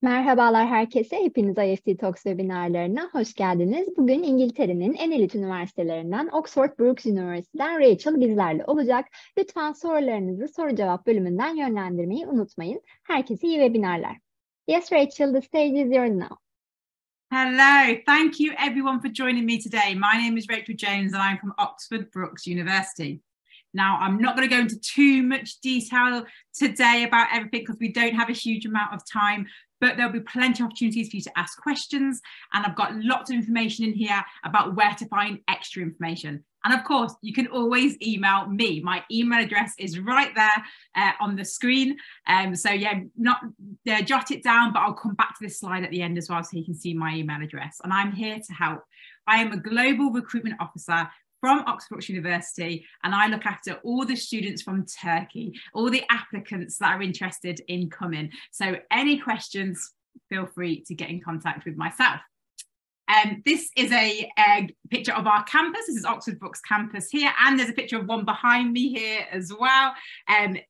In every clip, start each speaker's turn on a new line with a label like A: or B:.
A: Merhabalar herkese, hepiniz IEFT Talks webinarlarına hoş geldiniz. Bugün İngiltere'nin en elit üniversitelerinden Oxford Brookes Üniversitesi'den Rachel bizlerle olacak. Lütfen sorularınızı soru cevap bölümünden yönlendirmeyi unutmayın. Herkese iyi webinarlar. Yes, Rachel, the stage is yours now.
B: Hello, thank you everyone for joining me today. My name is Rachel Jones and I'm from Oxford Brookes University. Now, I'm not going to go into too much detail today about everything because we don't have a huge amount of time, but there'll be plenty of opportunities for you to ask questions. And I've got lots of information in here about where to find extra information. And of course, you can always email me. My email address is right there on the screen. So yeah, jot it down, but I'll come back to this slide at the end as well so you can see my email address. And I'm here to help. I am a global recruitment officer from Oxford University, and I look after all the students from Turkey, all the applicants that are interested in coming. So any questions, feel free to get in contact with myself. This is a picture of our campus. This is Oxford Brookes campus here, and there's a picture of one behind me here as well.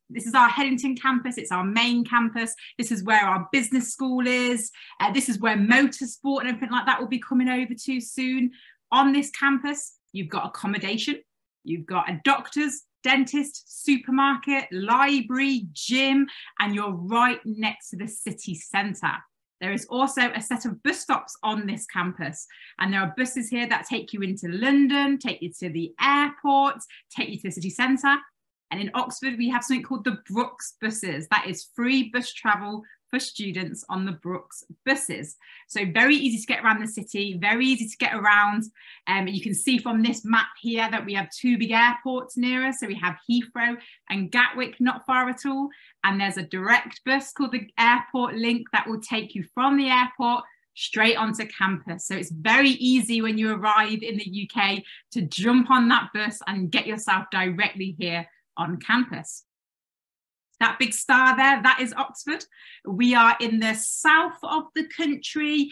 B: This is our Headington campus. It's our main campus. This is where our business school is. This is where motorsport and everything like that will be coming over to soon. On this campus, you've got accommodation, you've got a doctor's, dentist, supermarket, library, gym, and you're right next to the city centre. There is also a set of bus stops on this campus, and there are buses here that take you into London, take you to the airport, take you to the city centre. And in Oxford, we have something called the Brookes buses. That is free bus travel for students on the Brookes buses. So very easy to get around the city, very easy to get around. You can see from this map here that we have two big airports near us. So we have Heathrow and Gatwick not far at all. And there's a direct bus called the Airport Link that will take you from the airport straight onto campus. So it's very easy when you arrive in the UK to jump on that bus and get yourself directly here on campus. That big star there, that is Oxford. We are in the south of the country,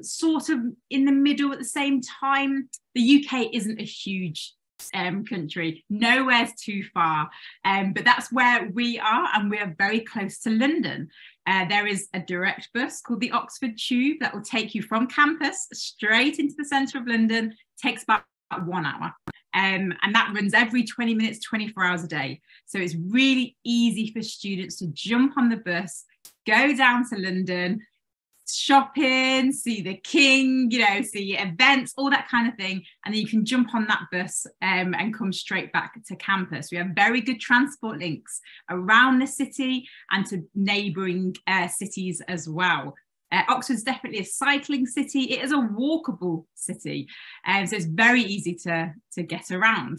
B: sort of in the middle at the same time. The UK isn't a huge country, nowhere's too far, but that's where we are, and we are very close to London. There is a direct bus called the Oxford Tube that will take you from campus straight into the centre of London. Takes about 1 hour. And that runs every 20 minutes, 24 hours a day. So it's really easy for students to jump on the bus, go down to London, shopping, see the King, see events, all that kind of thing. And then you can jump on that bus and come straight back to campus. We have very good transport links around the city and to neighbouring cities as well. Oxford's definitely a cycling city. It is a walkable city, so it's very easy to get around.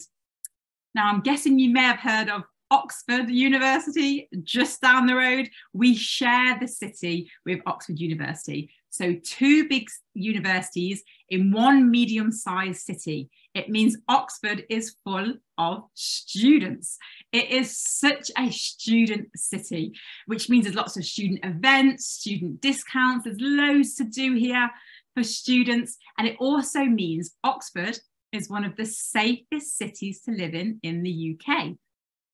B: Now, I'm guessing you may have heard of Oxford University just down the road. We share the city with Oxford University. So two big universities in one medium-sized city. It means Oxford is full of students. It is such a student city, which means there's lots of student events, student discounts. There's loads to do here for students. And it also means Oxford is one of the safest cities to live in the UK.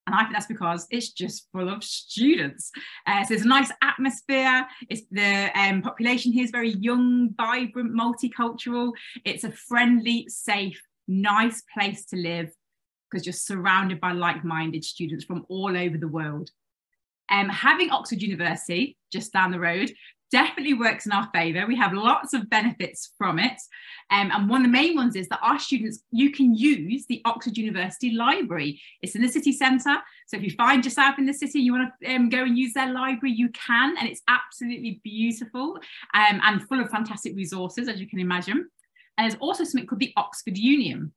B: And I think that's because it's just full of students. So there's a nice atmosphere. The population here is very young, vibrant, multicultural. It's a friendly, safe, nice place to live because you're surrounded by like-minded students from all over the world. Having Oxford University just down the road definitely works in our favour. We have lots of benefits from it. And one of the main ones is that our students, you can use the Oxford University Library. It's in the city centre. So if you find yourself in the city, you want to go and use their library, you can. And it's absolutely beautiful and full of fantastic resources, as you can imagine. And there's also something called the Oxford Union.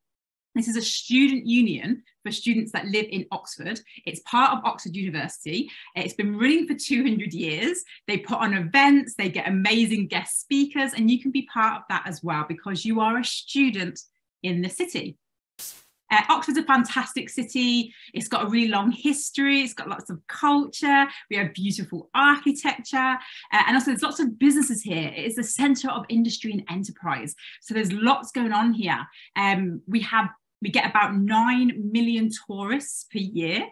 B: This is a student union for students that live in Oxford. It's part of Oxford University. It's been running for 200 years. They put on events, they get amazing guest speakers, and you can be part of that as well because you are a student in the city. Oxford's a fantastic city. It's got a really long history. It's got lots of culture. We have beautiful architecture. And also there's lots of businesses here. It is the centre of industry and enterprise. So there's lots going on here. We have We get about 9 million tourists per year.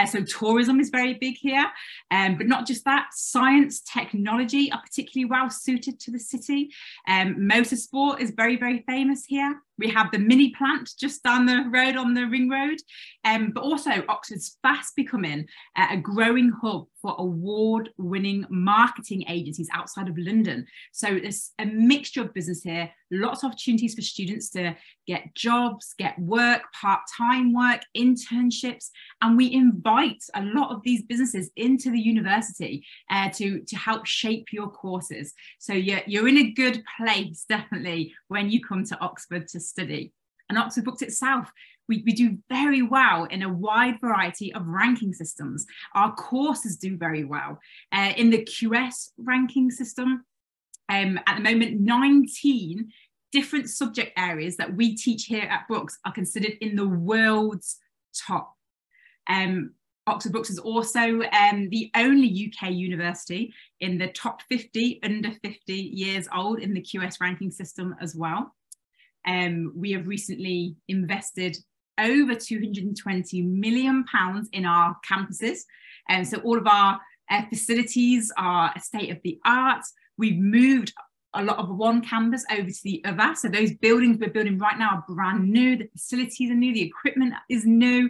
B: So tourism is very big here. But not just that, science, technology are particularly well suited to the city. Motorsport is very, very famous here. We have the mini plant just down the road on the ring road. But also Oxford's fast becoming a growing hub for award-winning marketing agencies outside of London. So there's a mixture of business here, lots of opportunities for students to get jobs, get work, part-time work, internships, and we invite a lot of these businesses into the university to help shape your courses. So you're in a good place, definitely, when you come to Oxford to study. And Oxford Brookes itself, we do very well in a wide variety of ranking systems. Our courses do very well. In the QS ranking system, at the moment, 19 different subject areas that we teach here at Brookes are considered in the world's top. Oxford Brookes is also the only UK university in the top 50 under 50 years old in the QS ranking system as well. We have recently invested over £220 million in our campuses. And so all of our facilities are state of the art. We've moved a lot of one campus over to the other. So those buildings we're building right now are brand new. The facilities are new. The equipment is new.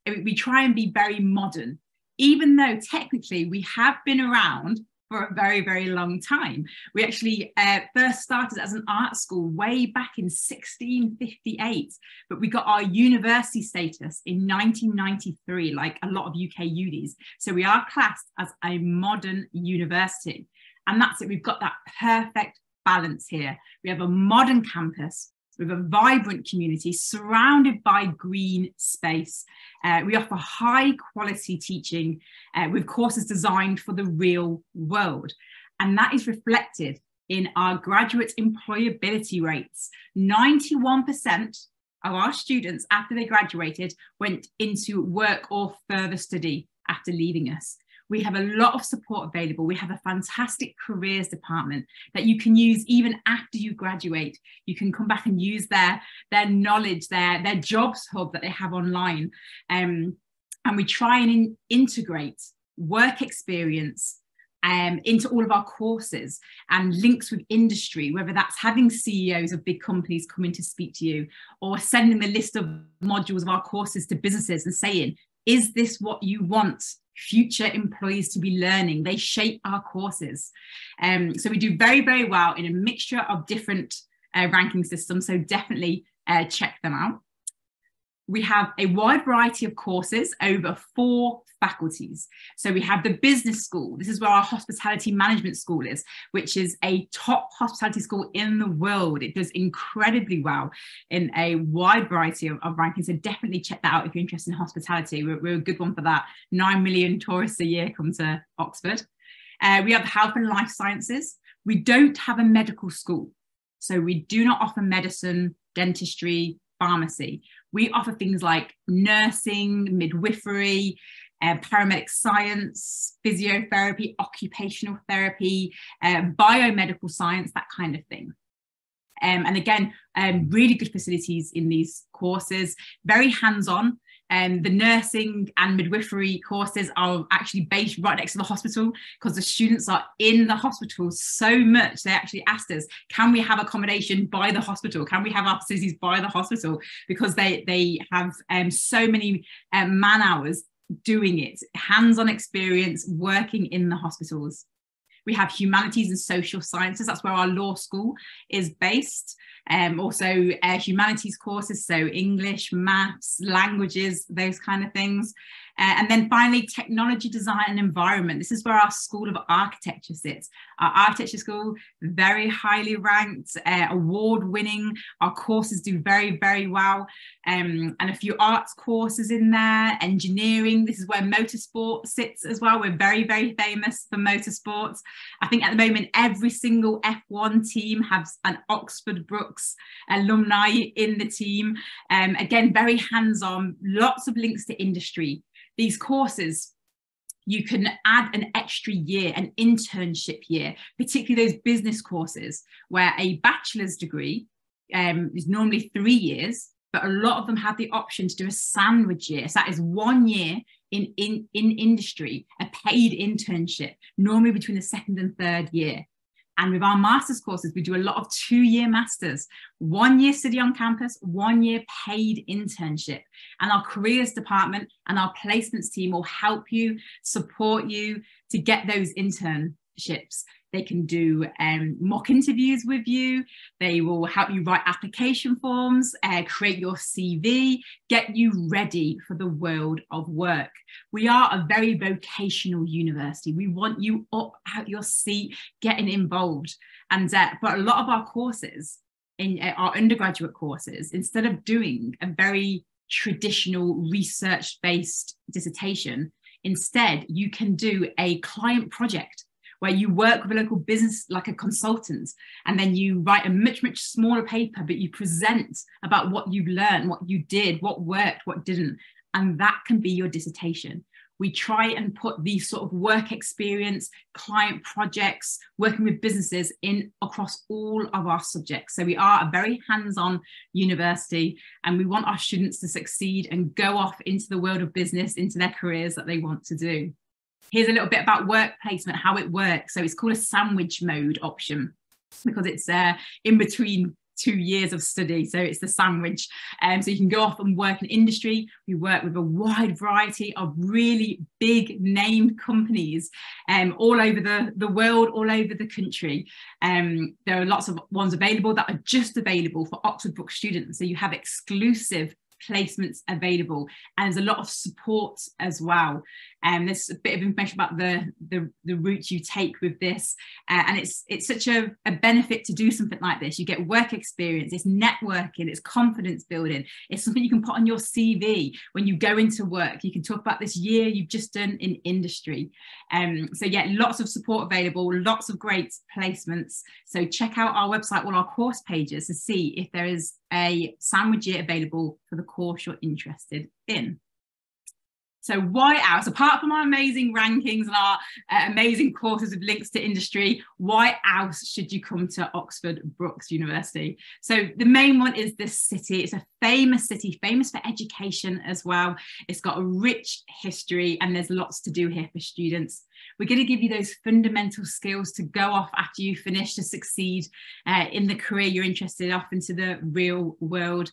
B: We try and be very modern, even though technically we have been around for a very, very long time. We actually first started as an art school way back in 1658, but we got our university status in 1993, like a lot of UK unis. So we are classed as a modern university. And that's it, we've got that perfect balance here. We have a modern campus with a vibrant community surrounded by green space. We offer high quality teaching with courses designed for the real world. And that is reflected in our graduate employability rates. 91% of our students after they graduated went into work or further study after leaving us. We have a lot of support available. We have a fantastic careers department that you can use even after you graduate. You can come back and use their knowledge, their jobs hub that they have online. And we try and integrate work experience into all of our courses and links with industry, whether that's having CEOs of big companies coming to speak to you or sending the list of modules of our courses to businesses and saying, is this what you want future employees to be learning? They shape our courses. So we do very, very well in a mixture of different ranking systems. So definitely check them out. We have a wide variety of courses over 4 faculties. So we have the business school. This is where our hospitality management school is, which is a top hospitality school in the world. It does incredibly well in a wide variety of rankings. So definitely check that out if you're interested in hospitality. We're a good one for that. 9 million tourists a year come to Oxford. We have health and life sciences. We don't have a medical school. So we do not offer medicine, dentistry, pharmacy. We offer things like nursing, midwifery, paramedic science, physiotherapy, occupational therapy, biomedical science, that kind of thing. And again, really good facilities in these courses, very hands-on. The nursing and midwifery courses are actually based right next to the hospital because the students are in the hospital so much. They actually asked us, can we have accommodation by the hospital? Can we have our facilities by the hospital? Because they have so many man hours doing it, hands-on experience working in the hospitals. We have humanities and social sciences. That's where our law school is based. Also humanities courses, so English, maths, languages, those kind of things. And then finally, technology, design and environment. This is where our School of Architecture sits. Our architecture school, very highly ranked, award-winning. Our courses do very, very well. And a few arts courses in there, engineering. This is where motorsport sits as well. We're very, very famous for motorsports. I think at the moment, every single F1 team has an Oxford Brookes alumni in the team. Again, very hands-on, lots of links to industry. These courses, you can add an extra year, an internship year, particularly those business courses where a bachelor's degree is normally 3 years. but a lot of them have the option to do a sandwich year. So that is 1 year in industry, a paid internship, normally between the second and third year. And with our master's courses, we do a lot of 2-year masters, 1 year study on campus, 1 year paid internship. And our careers department and our placements team will help you, support you to get those internships. They can do mock interviews with you. They will help you write application forms, create your CV, get you ready for the world of work. We are a very vocational university. We want you up out your seat, getting involved. And but a lot of our courses, in our undergraduate courses, instead of doing a very traditional research-based dissertation, instead you can do a client project where you work with a local business like a consultant, and then you write a much, much smaller paper, but you present about what you learned, what you did, what worked, what didn't. And that can be your dissertation. We try and put these sort of work experience, client projects, working with businesses in across all of our subjects. So we are a very hands-on university, and we want our students to succeed and go off into the world of business, into their careers that they want to do. Here's a little bit about work placement, how it works. So it's called a sandwich mode option because it's in between 2 years of study. So it's the sandwich. So you can go off and work in industry. We work with a wide variety of really big named companies all over the world, all over the country. There are lots of ones available that are just available for Oxford Brookes students. So you have exclusive placements available, and there's a lot of support as well. There's a bit of information about the route you take with this, and it's such a benefit to do something like this. You get work experience, it's networking, it's confidence building, it's something you can put on your CV when you go into work. You can talk about this year you've just done in industry. So yeah, lots of support available, lots of great placements. So check out our website, all our course pages, to see if there is a sandwich year available for the course you're interested in. So why else, apart from our amazing rankings and our amazing courses with links to industry, why else should you come to Oxford Brookes University? So the main one is this city. It's a famous city, famous for education as well. It's got a rich history, and there's lots to do here for students. We're going to give you those fundamental skills to go off after you finish to succeed in the career you're interested in, off into the real world.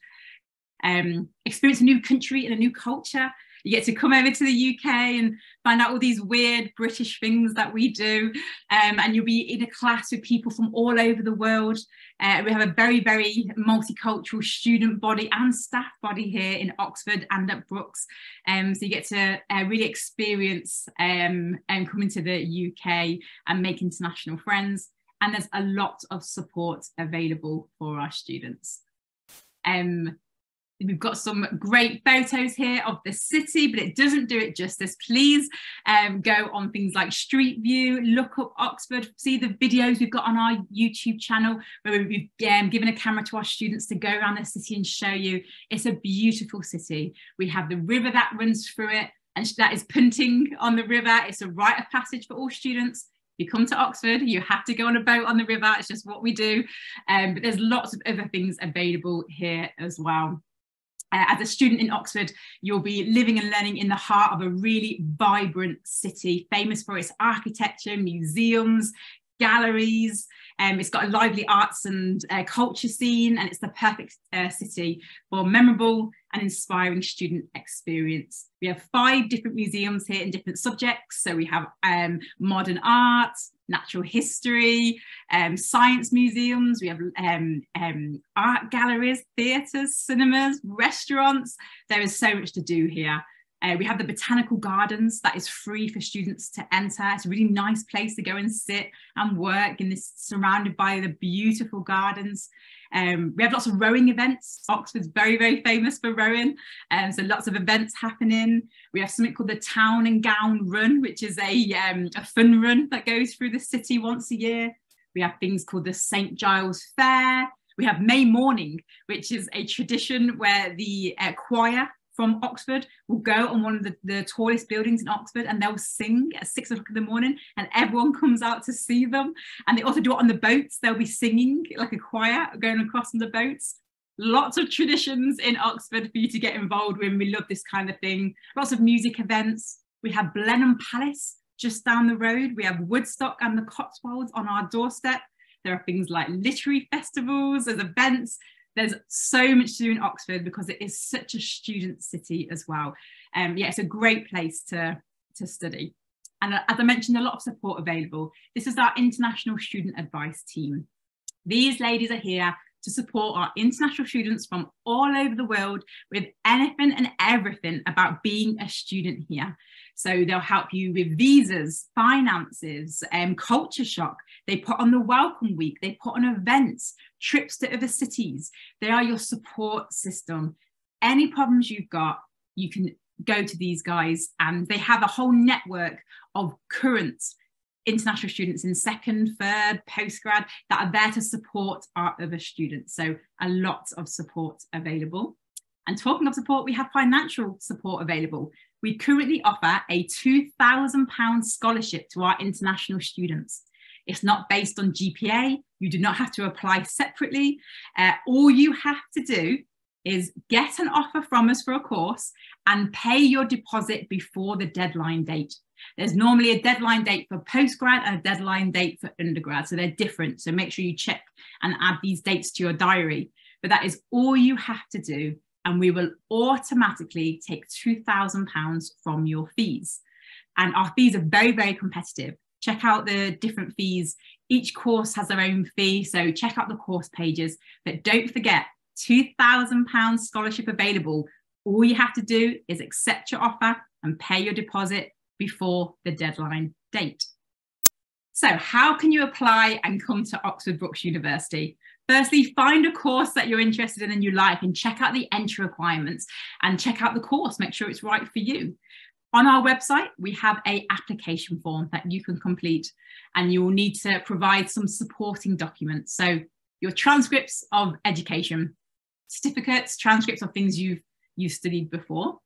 B: Experience a new country and a new culture. You get to come over to the UK and find out all these weird British things that we do, and you'll be in a class with people from all over the world. We have a very, very multicultural student body and staff body here in Oxford and at Brookes. So you get to really experience and come into the UK and make international friends. And there's a lot of support available for our students. We've got some great photos here of the city, but it doesn't do it justice. Please go on things like Street View, look up Oxford, see the videos we've got on our YouTube channel where we've given a camera to our students to go around the city and show you. It's a beautiful city. We have the river that runs through it, and that is punting on the river. It's a rite of passage for all students. If you come to Oxford, you have to go on a boat on the river. It's just what we do. But there's lots of other things available here as well. As a student in Oxford, you'll be living and learning in the heart of a really vibrant city, famous for its architecture, museums, galleries. It's got a lively arts and culture scene, and it's the perfect city for memorable and inspiring student experience. We have 5 different museums here in different subjects. So we have modern art, natural history, science museums, we have art galleries, theatres, cinemas, restaurants. There is so much to do here. We have the botanical gardens that is free for students to enter. It's a really nice place to go and sit and work in this, surrounded by the beautiful gardens. We have lots of rowing events. Oxford's very, very famous for rowing. So lots of events happening. We have something called the Town and Gown Run, which is a fun run that goes through the city once a year. We have things called the St. Giles Fair. We have May Morning, which is a tradition where the choir from Oxford will go on one of the tallest buildings in Oxford, and they'll sing at 6 o'clock in the morning, and everyone comes out to see them. And they also do it on the boats. They'll be singing like a choir going across on the boats. Lots of traditions in Oxford for you to get involved with. We love this kind of thing. Lots of music events. We have Blenheim Palace just down the road. We have Woodstock and the Cotswolds on our doorstep. There are things like literary festivals, there's events. There's so much to do in Oxford because it is such a student city as well. Yeah, it's a great place to study. And as I mentioned, a lot of support available. This is our international student advice team. These ladies are here to support our international students from all over the world with anything and everything about being a student here. So they'll help you with visas, finances, culture shock. They put on the welcome week, they put on events, trips to other cities. They are your support system. Any problems you've got, you can go to these guys, and they have a whole network of current international students in second, third, postgrad that are there to support our other students. So a lot of support available. And talking of support, we have financial support available. We currently offer a £2,000 scholarship to our international students. It's not based on GPA. You do not have to apply separately. All you have to do is get an offer from us for a course and pay your deposit before the deadline date. There's normally a deadline date for postgrad and a deadline date for undergrad, so they're different. So make sure you check and add these dates to your diary. But that is all you have to do, and we will automatically take £2,000 from your fees. And our fees are very, very competitive. Check out the different fees. Each course has their own fee, so check out the course pages. But don't forget, £2,000 scholarship available. All you have to do is accept your offer and pay your deposit before the deadline date. So how can you apply and come to Oxford Brookes University? Firstly, find a course that you're interested in and you like, and check out the entry requirements and check out the course, make sure it's right for you. On our website, we have an application form that you can complete, and you will need to provide some supporting documents. So your transcripts of education, certificates, transcripts of things you've studied before.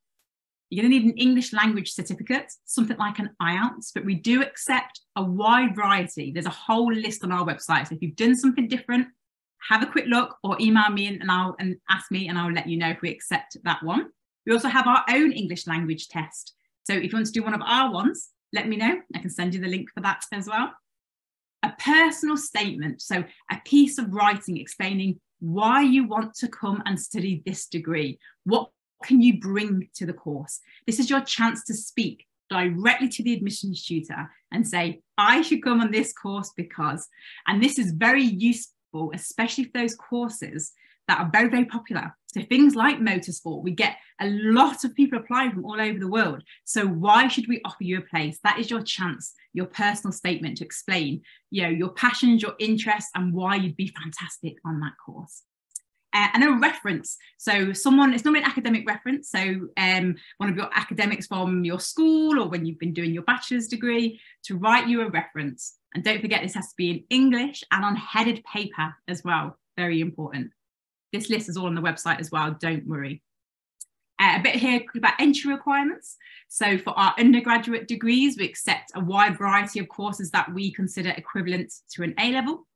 B: You're going to need an English language certificate, something like an IELTS, but we do accept a wide variety. There's a whole list on our website. So if you've done something different, have a quick look or email me and ask me, and I'll let you know if we accept that one. We also have our own English language test. So if you want to do one of our ones, let me know. I can send you the link for that as well. A personal statement, so a piece of writing explaining why you want to come and study this degree. What can you bring to the course? This is your chance to speak directly to the admissions tutor and say, I should come on this course because, and this is very useful, especially for those courses that are very, very popular. So things like motorsport, we get a lot of people applying from all over the world. So why should we offer you a place? That is your chance, your personal statement to explain, your passions, your interests, and why you'd be fantastic on that course. And a reference. So someone, it's normally an academic reference. So one of your academics from your school or when you've been doing your bachelor's degree to write you a reference. And don't forget, this has to be in English and on headed paper as well. Very important. This list is all on the website as well. Don't worry. A bit here about entry requirements. So for our undergraduate degrees, we accept a wide variety of courses that we consider equivalent to an A-level.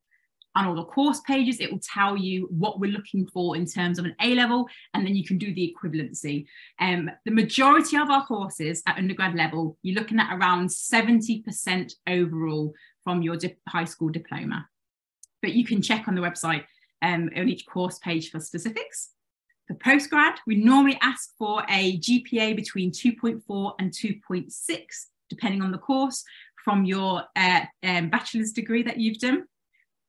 B: On all the course pages, it will tell you what we're looking for in terms of an A-level, and then you can do the equivalency. The majority of our courses at undergrad level, you're looking at around 70% overall from your high school diploma. But you can check on the website on each course page for specifics. For postgrad, we normally ask for a GPA between 2.4 and 2.6, depending on the course, from your bachelor's degree that you've done.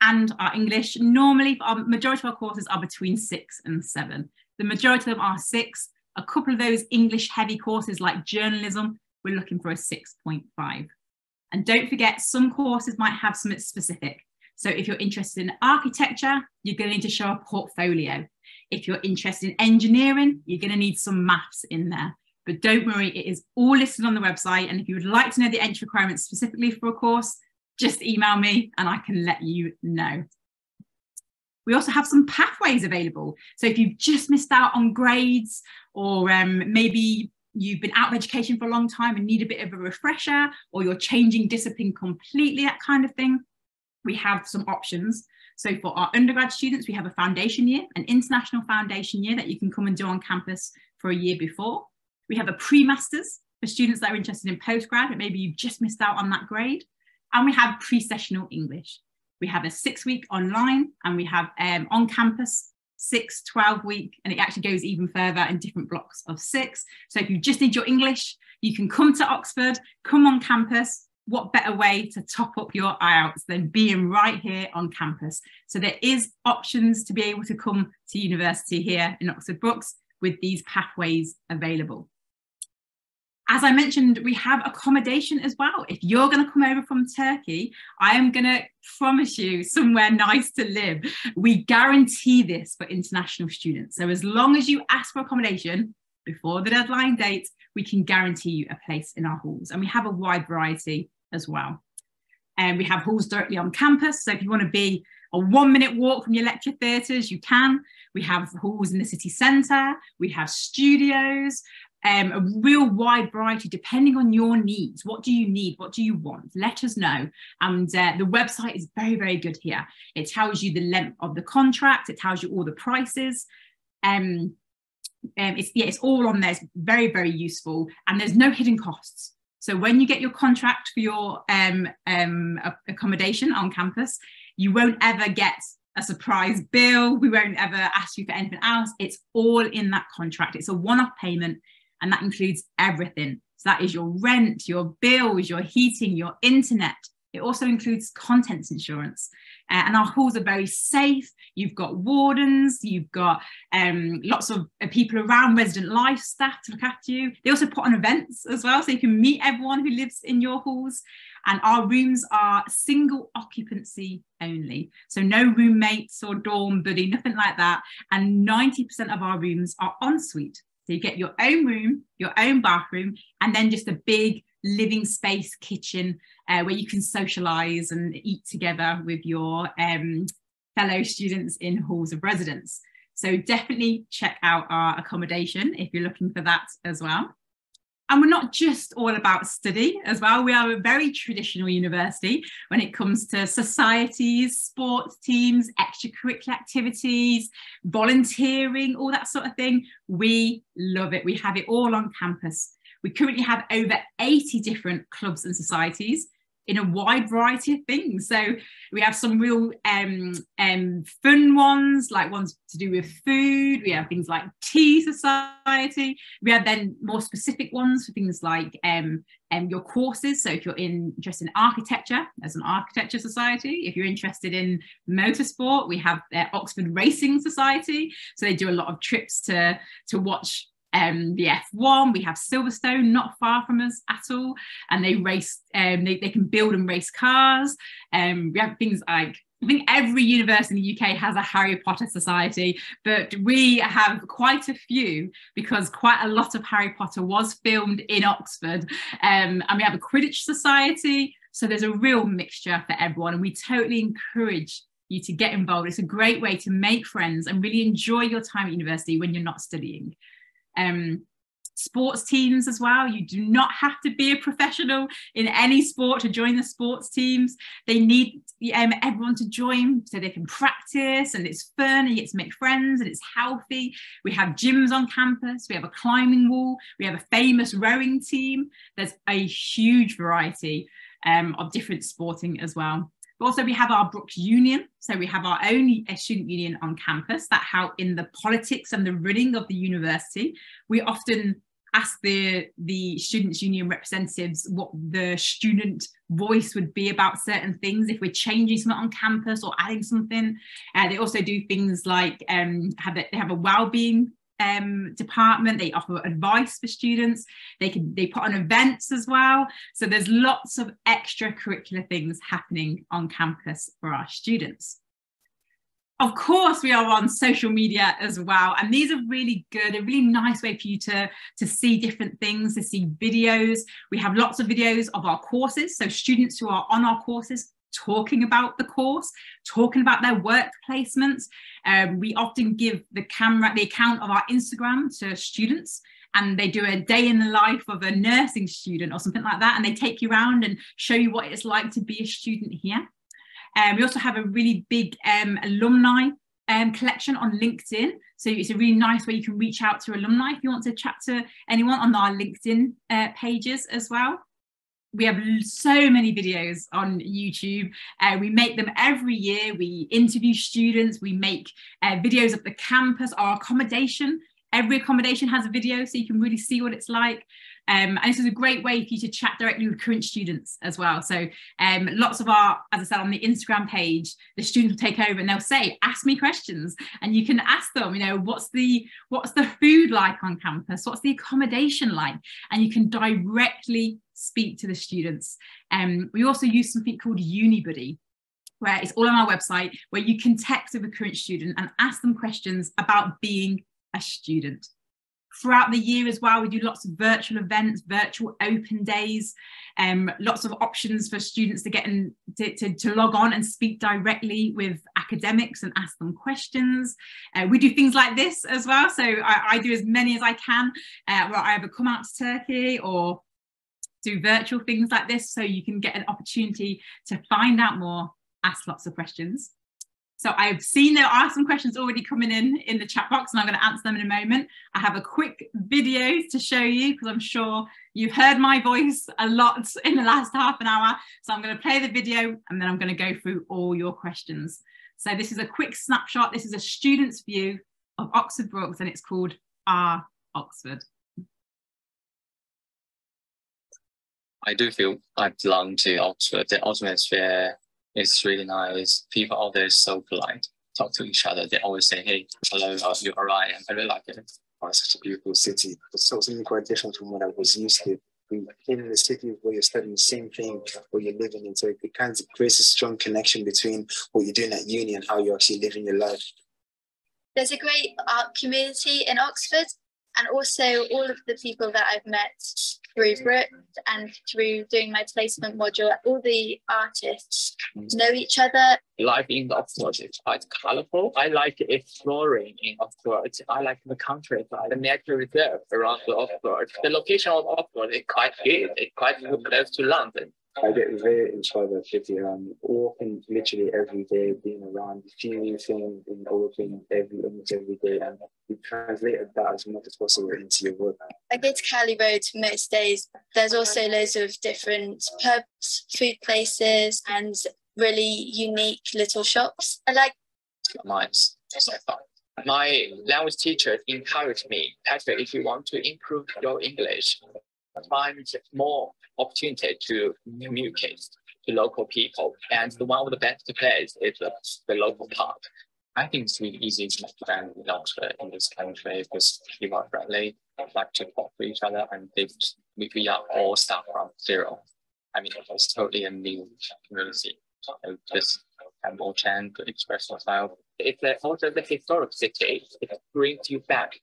B: And our English, normally our majority of our courses are between 6 and 7. The majority of them are 6. A couple of those English heavy courses like journalism, we're looking for a 6.5. And don't forget, some courses might have something specific. So if you're interested in architecture, you're going to need to show a portfolio. If you're interested in engineering, you're going to need some maths in there. But don't worry, it is all listed on the website. And if you would like to know the entry requirements specifically for a course, just email me and I can let you know. We also have some pathways available. So if you've just missed out on grades, or maybe you've been out of education for a long time and need a bit of a refresher, or you're changing discipline completely, that kind of thing, we have some options. So for our undergrad students, we have a foundation year, an international foundation year that you can come and do on campus for a year before. We have a pre-masters for students that are interested in postgrad, but maybe you've just missed out on that grade. And we have pre-sessional English. We have a 6-week online, and we have on campus 6, 12-week, and it actually goes even further in different blocks of 6. So if you just need your English, you can come to Oxford, come on campus. What better way to top up your IELTS than being right here on campus? So there is options to be able to come to university here in Oxford Brookes with these pathways available. As I mentioned, we have accommodation as well. If you're going to come over from Turkey, I am going to promise you somewhere nice to live. We guarantee this for international students. So as long as you ask for accommodation before the deadline date, we can guarantee you a place in our halls. And we have a wide variety as well. And we have halls directly on campus. So if you want to be a 1-minute walk from your lecture theatres, you can. We have halls in the city centre. We have studios. A real wide variety depending on your needs. What do you need? What do you want? Let us know. And the website is very, very good here. It tells you the length of the contract. It tells you all the prices. It's all on there. It's very, very useful. And there's no hidden costs. So when you get your contract for your accommodation on campus, you won't ever get a surprise bill. We won't ever ask you for anything else. It's all in that contract. It's a one-off payment. And that includes everything. So that is your rent, your bills, your heating, your internet. It also includes contents insurance. And our halls are very safe. You've got wardens, you've got lots of people around, resident life staff to look after you. They also put on events as well, so you can meet everyone who lives in your halls. And our rooms are single occupancy only. So no roommates or dorm buddy, nothing like that. And 90% of our rooms are en suite. So you get your own room, your own bathroom, and then just a big living space kitchen where you can socialise and eat together with your fellow students in halls of residence. So definitely check out our accommodation if you're looking for that as well. And we're not just all about study as well. We are a very traditional university when it comes to societies, sports teams, extracurricular activities, volunteering, all that sort of thing. We love it. We have it all on campus. We currently have over 80 different clubs and societies in a wide variety of things. So we have some real fun ones, like ones to do with food. We have things like tea society. We have then more specific ones for things like your courses. So if you're interested in architecture, there's an architecture society. If you're interested in motorsport, we have the Oxford Racing Society. So they do a lot of trips to watch the F1. We have Silverstone not far from us at all, and they race. They can build and race cars. We have things like, I think every university in the UK has a Harry Potter society, but we have quite a few because quite a lot of Harry Potter was filmed in Oxford. And we have a Quidditch society. So there's a real mixture for everyone, and we totally encourage you to get involved. It's a great way to make friends and really enjoy your time at university when you're not studying. Sports teams as well. You do not have to be a professional in any sport to join the sports teams. They need everyone to join so they can practice, and it's fun, and you get to make friends, and it's healthy. We have gyms on campus. We have a climbing wall. We have a famous rowing team. There's a huge variety of different sporting as well. But also we have our Brookes Union. So we have our own student union on campus that help in the politics and the running of the university. We often ask the students' union representatives what the student voice would be about certain things, if we're changing something on campus or adding something. They also do things like they have a wellbeing department. They offer advice for students. They put on events as well. So there's lots of extracurricular things happening on campus for our students. Of course, we are on social media as well, and these are really good, a really nice way for you to see different things, to see videos. We have lots of videos of our courses, so students who are on our courses talking about the course, talking about their work placements. We often give the account of our Instagram to students, and they do a day in the life of a nursing student or something like that, and they take you around and show you what it's like to be a student here. We also have a really big alumni collection on LinkedIn. So it's a really nice way you can reach out to alumni if you want to chat to anyone on our LinkedIn pages as well. We have so many videos on YouTube. We make them every year. We interview students. We make videos of the campus, our accommodation. Every accommodation has a video, so you can really see what it's like. And this is a great way for you to chat directly with current students as well. So lots of our, as I said, on the Instagram page, the students will take over and they'll say, ask me questions. And you can ask them, you know, what's the food like on campus? What's the accommodation like? And you can directly speak to the students. We also use something called UniBuddy, where it's all on our website, where you can text with a current student and ask them questions about being a student. Throughout the year as well, we do lots of virtual events, virtual open days, lots of options for students to get in, to log on and speak directly with academics and ask them questions. We do things like this as well. So I do as many as I can, where I either come out to Turkey or do virtual things like this, so you can get an opportunity to find out more, ask lots of questions. So I've seen there are some questions already coming in the chat box, and I'm going to answer them in a moment. I have a quick video to show you, because I'm sure you've heard my voice a lot in the last half an hour. So I'm going to play the video and then I'm going to go through all your questions. So this is a quick snapshot. This is a student's view of Oxford Brookes, and it's called Our Oxford.
C: I do feel I belong to Oxford. The atmosphere is really nice. People out there are so polite, talk to each other. They always say, hey, hello, you're all right. I really like it.
D: Oh, it's such a beautiful city. It's something quite different from what I was used to. In the city where you're studying the same thing, where you're living in, so it kind of creates a strong connection between what you're doing at uni and how you're actually living your life.
E: There's a great art community in Oxford, and also all of the people that I've met through Brookes and through doing my placement module, all the artists know each other.
C: Life in Oxford is quite colorful. I like exploring in Oxford. I like the countryside, the nature reserve around Oxford. The location of Oxford is quite good. It's quite close to London.
D: I get very inspired by the city. Walking literally every day, being around, feeling things and overthink almost every day, and you translate that as much as possible into your work.
E: I go to Cowley Road most days. There's also loads of different pubs, food places, and really unique little shops. I like
C: Nice. So fun. My language teacher encouraged me, Patrick, if you want to improve your English, find more opportunity to communicate to local people. And one of the best places is the local pub. I think it's really easy to make friends in Oxford in this country because people are friendly, like to talk to each other, and we are all start from zero. I mean, it's totally a new community. So just have more chance to express yourself. It's also the historic city. It brings you back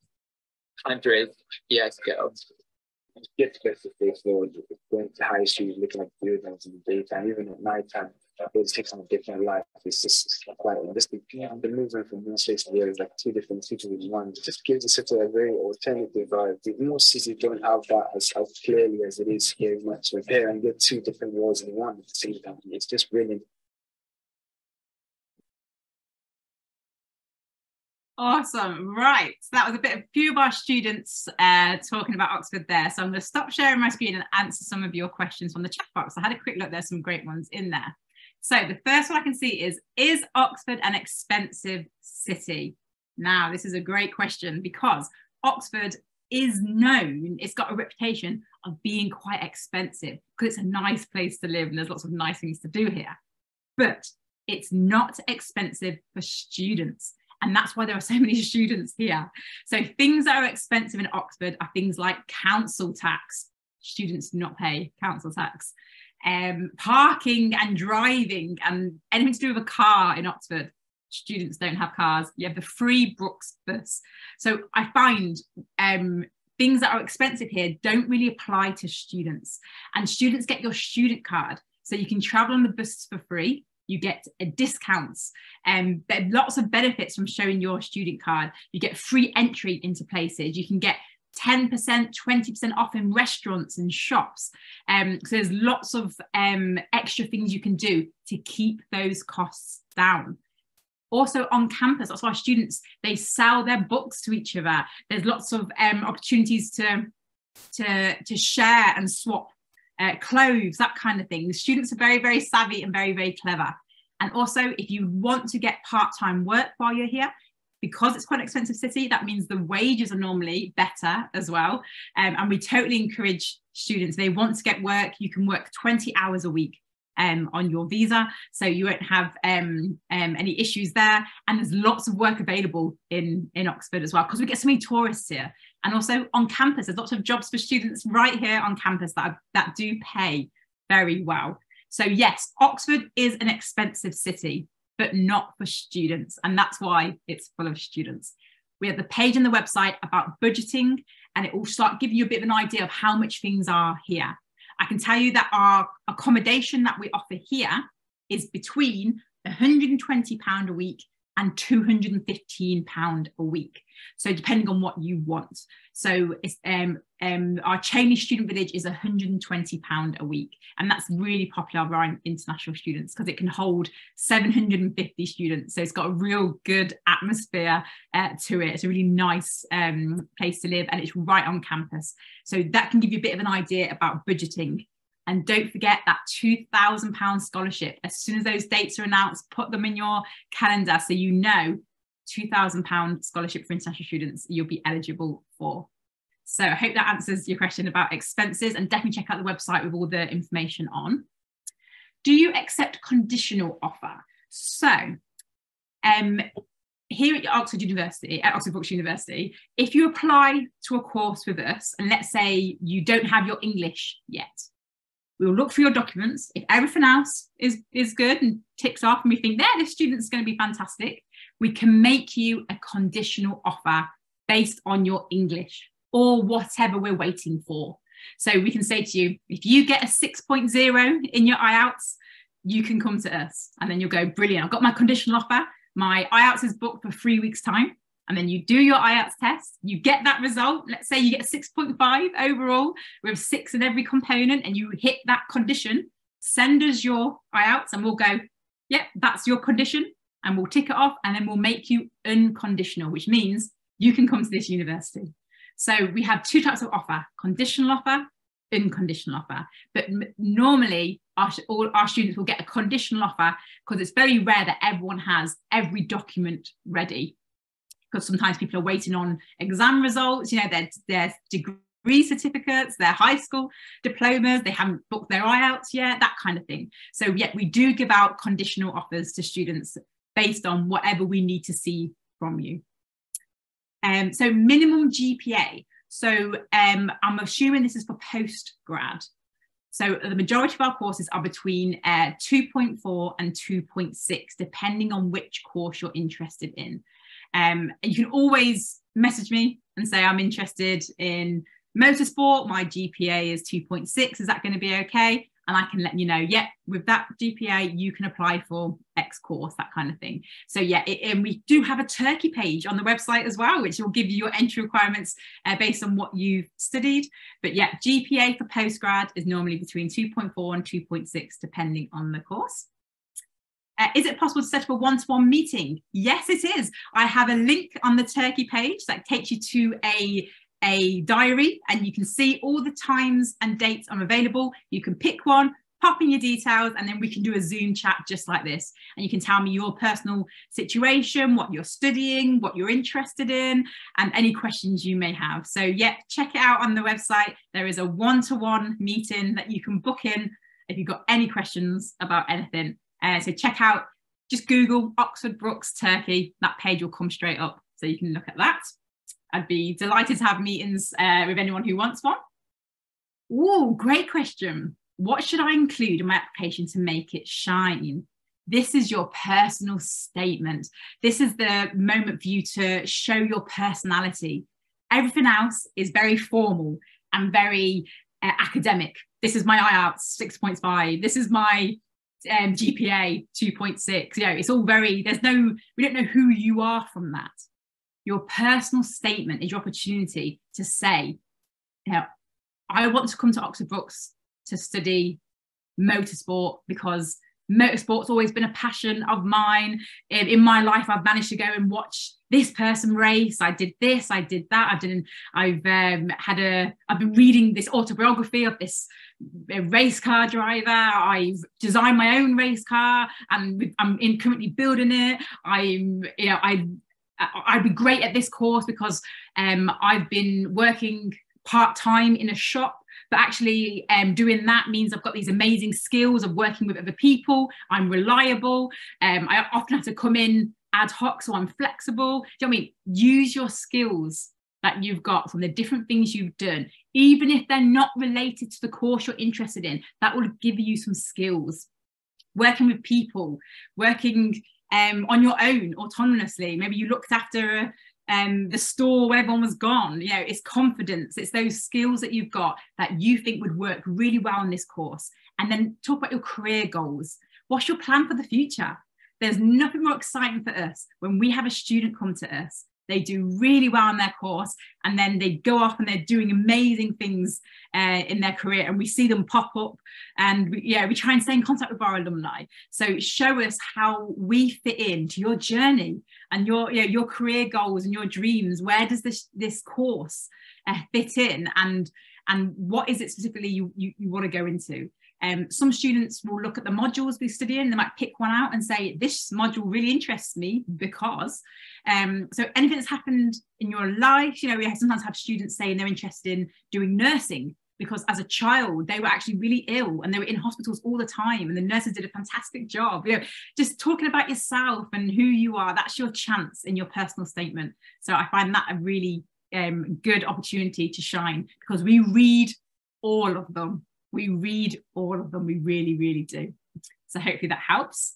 C: 100 years ago.
D: Get to the floor, going to high street, looking at buildings in the daytime, even at night time, it takes on a different life. It's just quite interesting. The movement from one place to the other is like two different cities in one. It just gives it such a very alternative vibe. Most cities don't have that as clearly as it is here in Oxford. Here, and get two different worlds in one at the same time. It's just brilliant.
B: Awesome. Right. So that was a few of our students talking about Oxford there. So I'm going to stop sharing my screen and answer some of your questions from the chat box. I had a quick look. There's some great ones in there. So the first one I can see is Oxford an expensive city? Now, this is a great question because Oxford is known, it's got a reputation of being quite expensive because it's a nice place to live and there's lots of nice things to do here. But it's not expensive for students. And that's why there are so many students here. So things that are expensive in Oxford are things like council tax. Students do not pay council tax. Parking and driving and anything to do with a car in Oxford. Students don't have cars. You have the free Brookes bus. So I find things that are expensive here don't really apply to students. And students get your student card. So you can travel on the bus for free. You get discounts, and there are lots of benefits from showing your student card. You get free entry into places. You can get 10%, 20% off in restaurants and shops. So there's lots of extra things you can do to keep those costs down. Also on campus, that's why students, they sell their books to each other. There's lots of opportunities to share and swap clothes, that kind of thing. The students are very, very savvy and very, very clever. And also, if you want to get part-time work while you're here, because it's quite an expensive city, that means the wages are normally better as well. And we totally encourage students, they want to get work, you can work 20 hours a week on your visa, so you won't have any issues there. And there's lots of work available in Oxford as well, because we get so many tourists here. And also on campus, there's lots of jobs for students right here on campus that do pay very well. So yes, Oxford is an expensive city, but not for students. And that's why it's full of students. We have the page on the website about budgeting, and it will start giving you a bit of an idea of how much things are here. I can tell you that our accommodation that we offer here is between £120 a week and £215 a week. So depending on what you want. So it's, our Cheney student village is £120 a week. And that's really popular around international students because it can hold 750 students. So it's got a real good atmosphere to it. It's a really nice place to live, and it's right on campus. So that can give you a bit of an idea about budgeting. And don't forget that £2,000 scholarship. As soon as those dates are announced, put them in your calendar so you know £2,000 scholarship for international students you'll be eligible for. So I hope that answers your question about expenses, and definitely check out the website with all the information on. Do you accept conditional offer? So here at Oxford Brookes University, if you apply to a course with us, and let's say you don't have your English yet, we'll look through your documents. If everything else is good and ticks off, and we think, this student's going to be fantastic, we can make you a conditional offer based on your English or whatever we're waiting for. So we can say to you, if you get a 6.0 in your IELTS, you can come to us. And then you'll go, brilliant, I've got my conditional offer. My IELTS is booked for 3 weeks' time. And then you do your IELTS test, you get that result. Let's say you get a 6.5 overall with 6 in every component, and you hit that condition. Send us your IELTS and we'll go, yep, that's your condition. And we'll tick it off, and then we'll make you unconditional, which means you can come to this university. So we have two types of offer: conditional offer, unconditional offer. But normally all our students will get a conditional offer because it's very rare that everyone has every document ready. Because sometimes people are waiting on exam results, their degree certificates, their high school diplomas, they haven't booked their IELTS yet, that kind of thing. So yet we do give out conditional offers to students based on whatever we need to see from you. So minimum GPA. So I'm assuming this is for postgrad. So the majority of our courses are between 2.4 and 2.6, depending on which course you're interested in. And you can always message me and say, I'm interested in motorsport, my GPA is 2.6, is that going to be okay? And I can let you know, yeah, with that GPA, you can apply for X course, that kind of thing. So yeah, and we do have a Turkey page on the website as well, which will give you your entry requirements based on what you've studied. But yeah, GPA for postgrad is normally between 2.4 and 2.6, depending on the course. Is it possible to set up a one-to-one meeting? Yes, it is. I have a link on the Turkey page that takes you to a diary, and you can see all the times and dates I'm available. You can pick one, pop in your details, and then we can do a Zoom chat just like this. And you can tell me your personal situation, what you're studying, what you're interested in, and any questions you may have. So yeah, check it out on the website. There is a one-to-one meeting that you can book in if you've got any questions about anything. So check out, just Google Oxford Brookes Turkey. That page will come straight up, so you can look at that. I'd be delighted to have meetings with anyone who wants one. Ooh, great question. What should I include in my application to make it shine? This is your personal statement. This is the moment for you to show your personality. Everything else is very formal and very academic. This is my IELTS 6.5. This is my GPA 2.6. It's all very, we don't know who you are from that. Your personal statement is your opportunity to say, you know, I want to come to Oxford Brookes to study motorsport because motorsport's always been a passion of mine. In my life, I've managed to go and watch this person race. I did this, I did that. I've been reading this autobiography of this race car driver. I've designed my own race car, and I'm currently building it. I'd be great at this course because I've been working part-time in a shop, but actually doing that means I've got these amazing skills of working with other people. I'm reliable. I often have to come in ad hoc, so I'm flexible. Do you know what I mean? Use your skills that you've got from the different things you've done, even if they're not related to the course you're interested in. That will give you some skills. Working with people, working on your own autonomously. Maybe you looked after the store where everyone was gone. You know, it's confidence. It's those skills that you've got that you think would work really well in this course. And then talk about your career goals. What's your plan for the future? There's nothing more exciting for us when we have a student come to us. They do really well in their course, and then they go off and they're doing amazing things in their career, and we see them pop up, and we try and stay in contact with our alumni. So show us how we fit into your journey and your career goals and your dreams. Where does this course fit in, and what is it specifically you want to go into? Some students will look at the modules we study in. They might pick one out and say, this module really interests me because. So anything that's happened in your life, you know, we sometimes have students saying they're interested in doing nursing because as a child, they were actually really ill and they were in hospitals all the time, and the nurses did a fantastic job. You know, just talking about yourself and who you are, that's your chance in your personal statement. So I find that a really good opportunity to shine, because we read all of them. We read all of them. We really, really do. So hopefully that helps.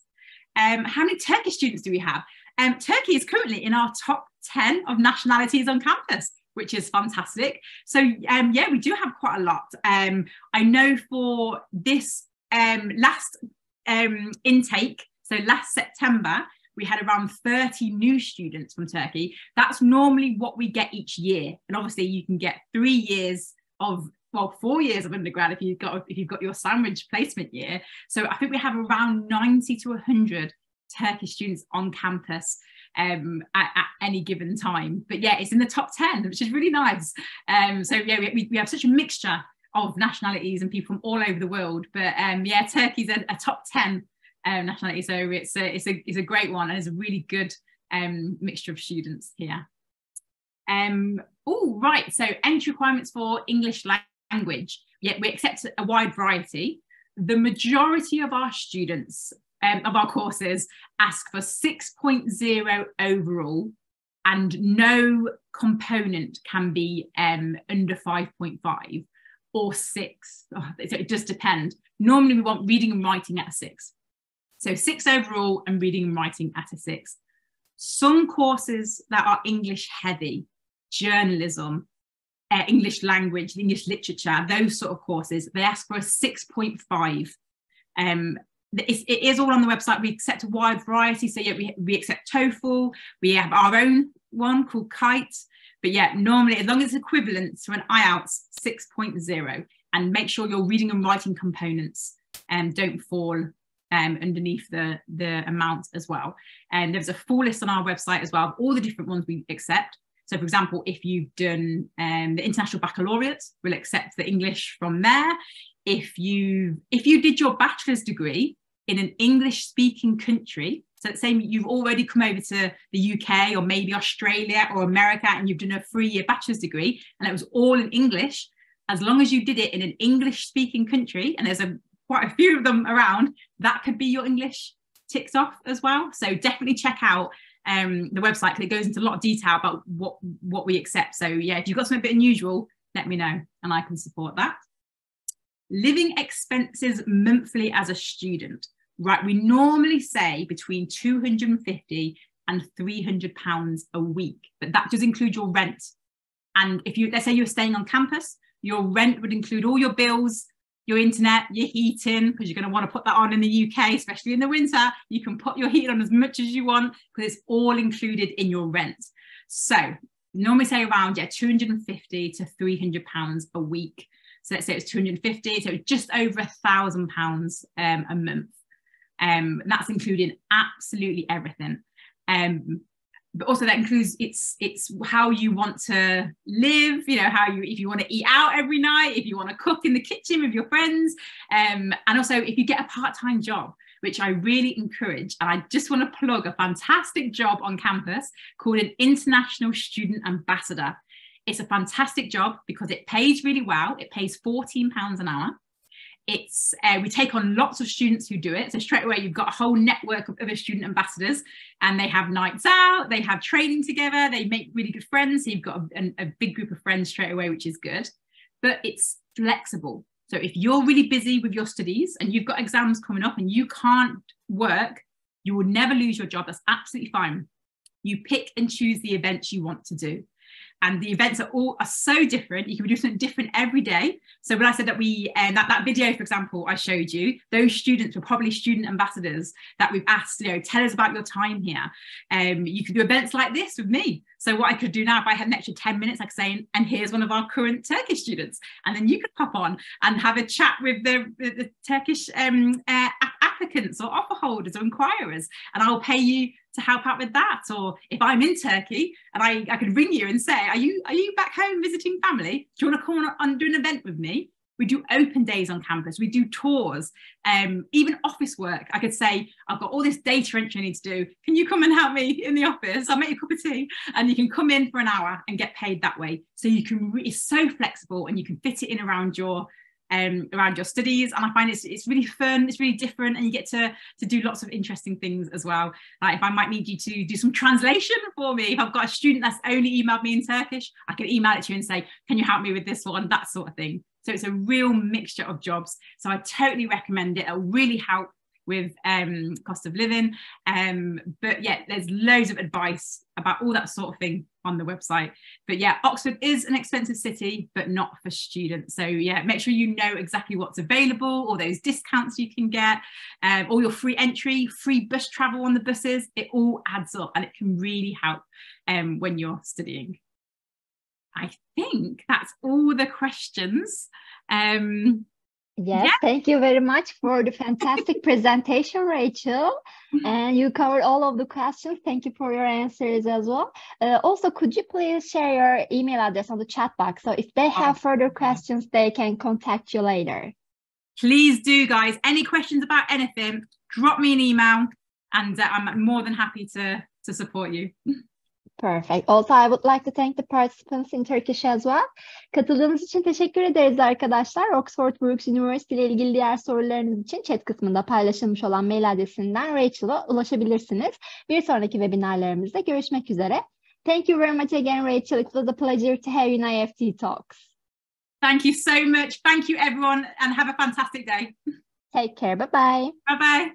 B: How many Turkish students do we have? Turkey is currently in our top 10 of nationalities on campus, which is fantastic. So yeah, we do have quite a lot. I know for this last intake, so last September, we had around 30 new students from Turkey. That's normally what we get each year. And obviously you can get 3 years of, well, 4 years of undergrad if you've got your sandwich placement year. So I think we have around 90 to 100 Turkish students on campus at any given time. But yeah, it's in the top 10, which is really nice. So yeah, we have such a mixture of nationalities and people from all over the world. But yeah, Turkey's a top 10 nationality. So it's a great one, and it's a really good mixture of students here. Oh, right. So entry requirements for English language. Yeah, we accept a wide variety. The majority of our students of our courses ask for 6.0 overall, and no component can be under 5.5 or 6. So it does depend. Normally we want reading and writing at a 6. So 6 overall and reading and writing at a 6. Some courses that are English heavy, journalism, English language, English literature, those sort of courses, they ask for a 6.5. It is all on the website. We accept a wide variety. So yeah, we accept TOEFL. We have our own one called Kite. But yeah, normally, as long as it's equivalent to an IELTS 6.0, and make sure your reading and writing components don't fall underneath the amount as well. And there's a full list on our website as well of all the different ones we accept. So for example, if you've done the International Baccalaureate, we'll accept the English from there. If you did your bachelor's degree in an English speaking country, so let's say you've already come over to the UK or maybe Australia or America, and you've done a 3-year bachelor's degree and it was all in English, as long as you did it in an English speaking country, and there's quite a few of them around, that could be your English ticked off as well. So definitely check out the website, because it goes into a lot of detail about what we accept. So yeah, if you've got something a bit unusual, let me know and I can support that. Living expenses monthly as a student, right? We normally say between £250 and £300 a week, but that does include your rent. And if let's say you're staying on campus, your rent would include all your bills, your internet, your heating, because you're going to want to put that on in the UK, especially in the winter. You can put your heat on as much as you want because it's all included in your rent. So normally say around 250 to £300 a week. So let's say it's 250, so it's just over £1,000 a month. That's including absolutely everything. But also that includes it's how you want to live, you know, if you want to eat out every night, if you want to cook in the kitchen with your friends, and also if you get a part-time job, which I really encourage. And I just want to plug a fantastic job on campus called an International Student Ambassador. It's a fantastic job because it pays really well. It pays £14 an hour. It's we take on lots of students who do it. So straight away, you've got a whole network of other student ambassadors, and they have nights out, they have training together, they make really good friends. So you've got a big group of friends straight away, which is good. But it's flexible. So if you're really busy with your studies and you've got exams coming up and you can't work, you will never lose your job. That's absolutely fine. You pick and choose the events you want to do. And the events are so different. You can do something different every day. So when I said that that video, for example, I showed you, those students were probably student ambassadors that we've asked, you know, tell us about your time here. You could do events like this with me. So what I could do now, if I had an extra 10 minutes, I could say, and here's one of our current Turkish students. And then you could pop on and have a chat with the Turkish applicants or offer holders or inquirers, and I'll pay you to help out with that. Or if I'm in Turkey and I could ring you and say, are you back home visiting family? Do you want to come on and do an event with me? We do open days on campus. We do tours, even office work. I could say, I've got all this data entry I need to do. Can you come and help me in the office? I'll make you a cup of tea. And you can come in for an hour and get paid that way. So you can, it's so flexible, and you can fit it in around your studies. And I find it's really fun, it's really different, and you get to do lots of interesting things as well. Like if I might need you to do some translation for me, if I've got a student that's only emailed me in Turkish, I can email it to you and say, can you help me with this one, that sort of thing. So it's a real mixture of jobs. So I totally recommend it. It'll really help with cost of living. But yeah, there's loads of advice about all that sort of thing on the website. But yeah, Oxford is an expensive city, but not for students. So yeah, make sure you know exactly what's available, all those discounts you can get, all your free entry, free bus travel on the buses. It all adds up, and it can really help when you're studying. I think that's all the questions.
A: Yes,
B: yeah.
A: Thank you very much for the fantastic presentation, Rachel. And you covered all of the questions. Thank you for your answers as well. Also, could you please share your email address on the chat box? So if they have further questions, they can contact you later.
B: Please do, guys. Any questions about anything, drop me an email, and I'm more than happy to support you.
A: Perfect. Also, I would like to thank the participants in Turkish as well. Katıldığınız için teşekkür ederiz arkadaşlar. Oxford Brookes University ile ilgili diğer sorularınız için chat kısmında paylaşılmış olan mail adresinden Rachel'a ulaşabilirsiniz. Bir sonraki webinarlarımızda görüşmek üzere. Thank you very much again, Rachel. It was a pleasure to have you in IEFT Talks.
B: Thank you so much. Thank you, everyone, and have a fantastic day.
A: Take care. Bye-bye.
B: Bye-bye.